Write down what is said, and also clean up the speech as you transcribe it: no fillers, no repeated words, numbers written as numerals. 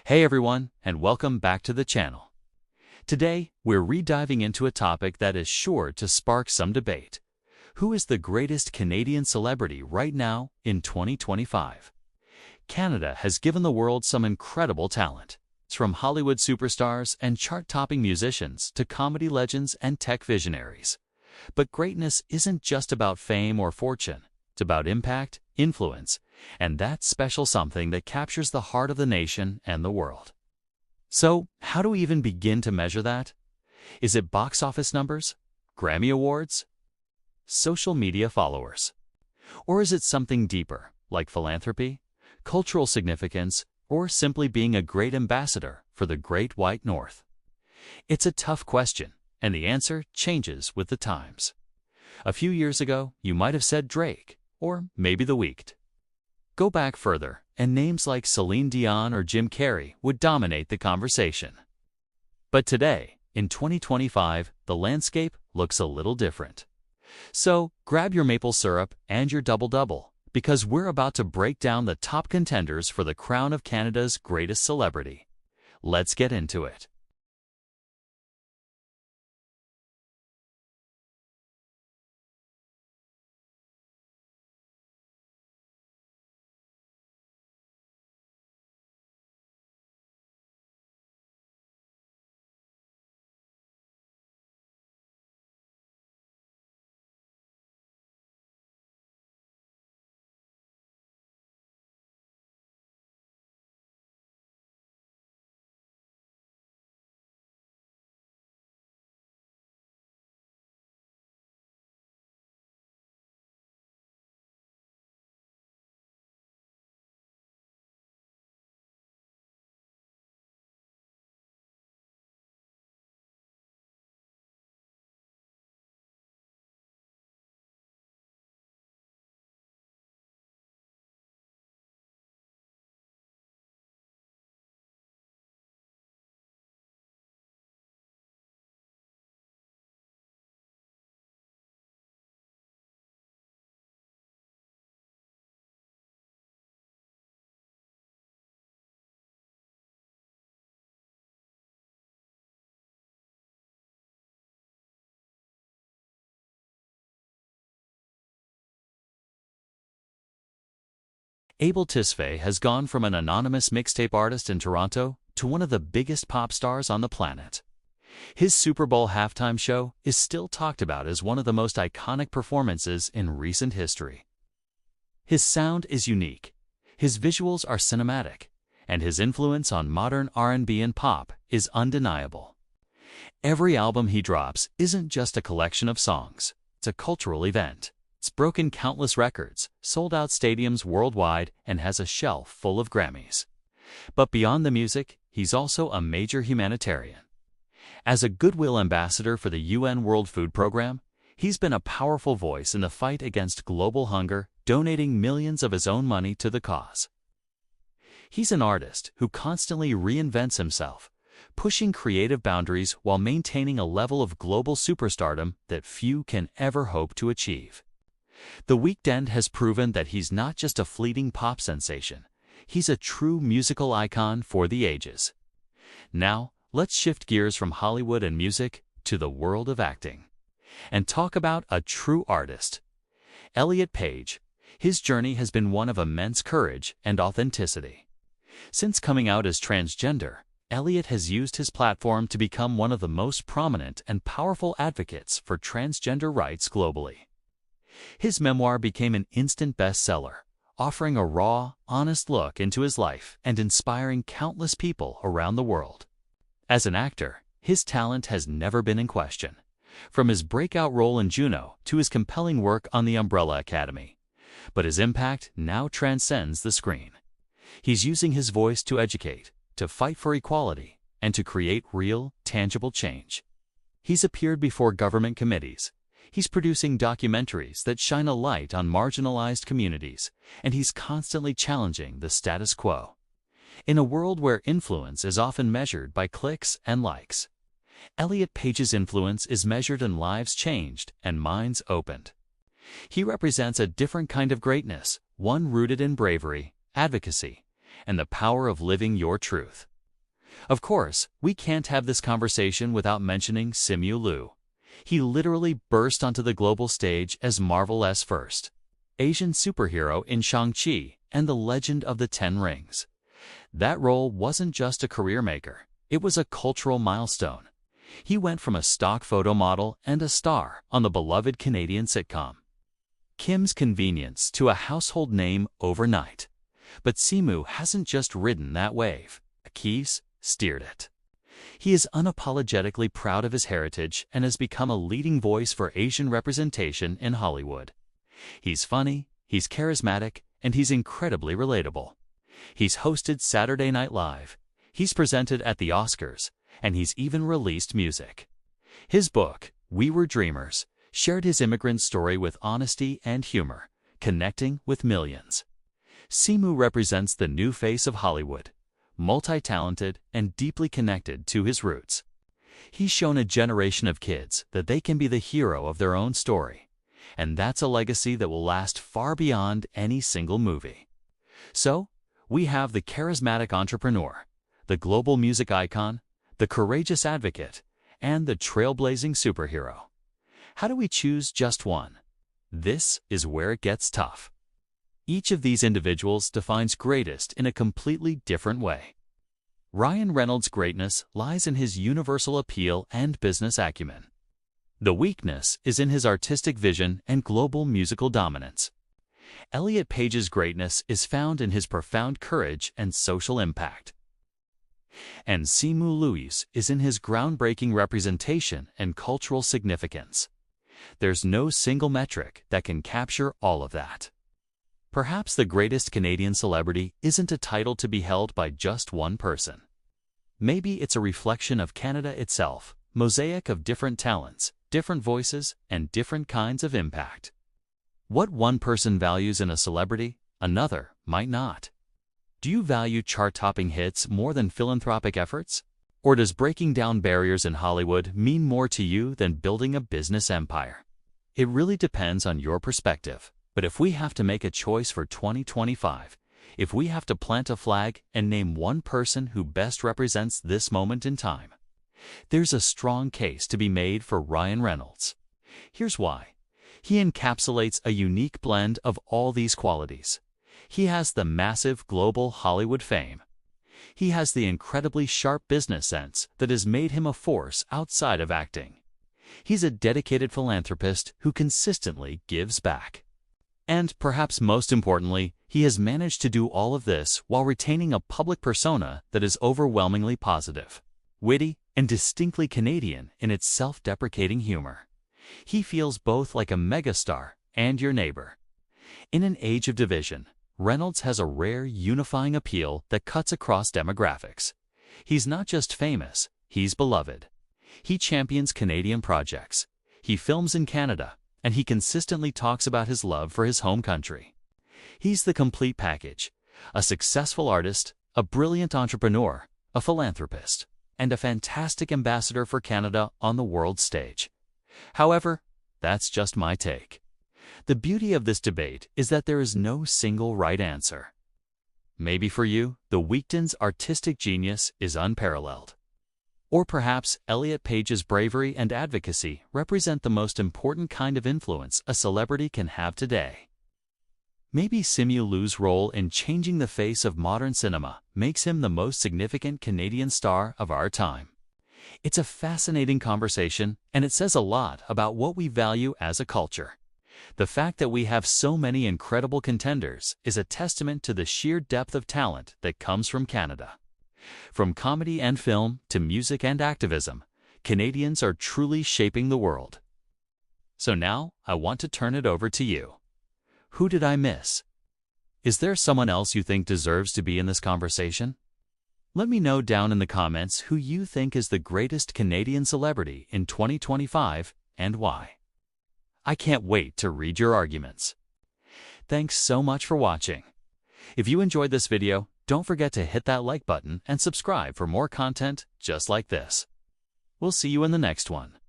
Hey everyone, and welcome back to the channel. Today, we're rediving into a topic that is sure to spark some debate. Who is the greatest Canadian celebrity right now in 2025? Canada has given the world some incredible talent. It's from Hollywood superstars and chart-topping musicians to comedy legends and tech visionaries. But greatness isn't just about fame or fortune. It's about impact, influence, and that special something that captures the heart of the nation and the world. So, how do we even begin to measure that? Is it box office numbers, Grammy Awards, social media followers? Or is it something deeper, like philanthropy, cultural significance, or simply being a great ambassador for the Great White North? It's a tough question, and the answer changes with the times. A few years ago, you might have said Drake, or maybe The Weeknd. Go back further, and names like Celine Dion or Jim Carrey would dominate the conversation. But today, in 2025, the landscape looks a little different. So, grab your maple syrup and your double-double, because we're about to break down the top contenders for the crown of Canada's greatest celebrity. Let's get into it. Abel Tesfaye has gone from an anonymous mixtape artist in Toronto to one of the biggest pop stars on the planet. His Super Bowl halftime show is still talked about as one of the most iconic performances in recent history. His sound is unique, his visuals are cinematic, and his influence on modern R&B and pop is undeniable. Every album he drops isn't just a collection of songs, it's a cultural event. It's broken countless records, sold out stadiums worldwide, and has a shelf full of Grammys. But beyond the music, he's also a major humanitarian. As a goodwill ambassador for the UN World Food Program, he's been a powerful voice in the fight against global hunger, donating millions of his own money to the cause. He's an artist who constantly reinvents himself, pushing creative boundaries while maintaining a level of global superstardom that few can ever hope to achieve. The Weeknd has proven that he's not just a fleeting pop sensation, he's a true musical icon for the ages. Now, let's shift gears from Hollywood and music to the world of acting, and talk about a true artist. Elliot Page. His journey has been one of immense courage and authenticity. Since coming out as transgender, Elliot has used his platform to become one of the most prominent and powerful advocates for transgender rights globally. His memoir became an instant bestseller, offering a raw, honest look into his life and inspiring countless people around the world. As an actor, his talent has never been in question, from his breakout role in Juno to his compelling work on The Umbrella Academy. But his impact now transcends the screen. He's using his voice to educate, to fight for equality, and to create real, tangible change. He's appeared before government committees. He's producing documentaries that shine a light on marginalized communities, and he's constantly challenging the status quo. In a world where influence is often measured by clicks and likes, Elliot Page's influence is measured in lives changed and minds opened. He represents a different kind of greatness, one rooted in bravery, advocacy, and the power of living your truth. Of course, we can't have this conversation without mentioning Simu Liu. He literally burst onto the global stage as Marvel's first Asian superhero in Shang-Chi and the Legend of the Ten Rings. That role wasn't just a career maker, it was a cultural milestone. He went from a stock photo model and a star on the beloved Canadian sitcom Kim's Convenience to a household name overnight. But Simu hasn't just ridden that wave. He's steered it. He is unapologetically proud of his heritage and has become a leading voice for Asian representation in Hollywood. He's funny, he's charismatic, and he's incredibly relatable. He's hosted Saturday Night Live, he's presented at the Oscars, and he's even released music. His book, We Were Dreamers, shared his immigrant story with honesty and humor, connecting with millions. Simu represents the new face of Hollywood, multi-talented and deeply connected to his roots. He's shown a generation of kids that they can be the hero of their own story, and that's a legacy that will last far beyond any single movie. So, we have the charismatic entrepreneur, the global music icon, the courageous advocate, and the trailblazing superhero. How do we choose just one? This is where it gets tough. Each of these individuals defines greatest in a completely different way. Ryan Reynolds' greatness lies in his universal appeal and business acumen. The weakness is in his artistic vision and global musical dominance. Elliot Page's greatness is found in his profound courage and social impact. And Simu Liu's is in his groundbreaking representation and cultural significance. There's no single metric that can capture all of that. Perhaps the greatest Canadian celebrity isn't a title to be held by just one person. Maybe it's a reflection of Canada itself, mosaic of different talents, different voices, and different kinds of impact. What one person values in a celebrity, another might not. Do you value chart-topping hits more than philanthropic efforts? Or does breaking down barriers in Hollywood mean more to you than building a business empire? It really depends on your perspective. But if we have to make a choice for 2025, if we have to plant a flag and name one person who best represents this moment in time, there's a strong case to be made for Ryan Reynolds. Here's why. He encapsulates a unique blend of all these qualities. He has the massive global Hollywood fame. He has the incredibly sharp business sense that has made him a force outside of acting. He's a dedicated philanthropist who consistently gives back. And perhaps most importantly, he has managed to do all of this while retaining a public persona that is overwhelmingly positive, witty, and distinctly Canadian in its self-deprecating humor. He feels both like a megastar and your neighbor. In an age of division, Reynolds has a rare unifying appeal that cuts across demographics. He's not just famous, he's beloved. He champions Canadian projects. He films in Canada, and he consistently talks about his love for his home country. He's the complete package, a successful artist, a brilliant entrepreneur, a philanthropist, and a fantastic ambassador for Canada on the world stage. However, that's just my take. The beauty of this debate is that there is no single right answer. Maybe for you, the Weeknd's artistic genius is unparalleled. Or perhaps Elliot Page's bravery and advocacy represent the most important kind of influence a celebrity can have today. Maybe Simu Liu's role in changing the face of modern cinema makes him the most significant Canadian star of our time. It's a fascinating conversation, and it says a lot about what we value as a culture. The fact that we have so many incredible contenders is a testament to the sheer depth of talent that comes from Canada. From comedy and film to music and activism, Canadians are truly shaping the world. So now, I want to turn it over to you. Who did I miss? Is there someone else you think deserves to be in this conversation? Let me know down in the comments who you think is the greatest Canadian celebrity in 2025 and why. I can't wait to read your arguments. Thanks so much for watching. If you enjoyed this video, don't forget to hit that like button and subscribe for more content just like this. We'll see you in the next one.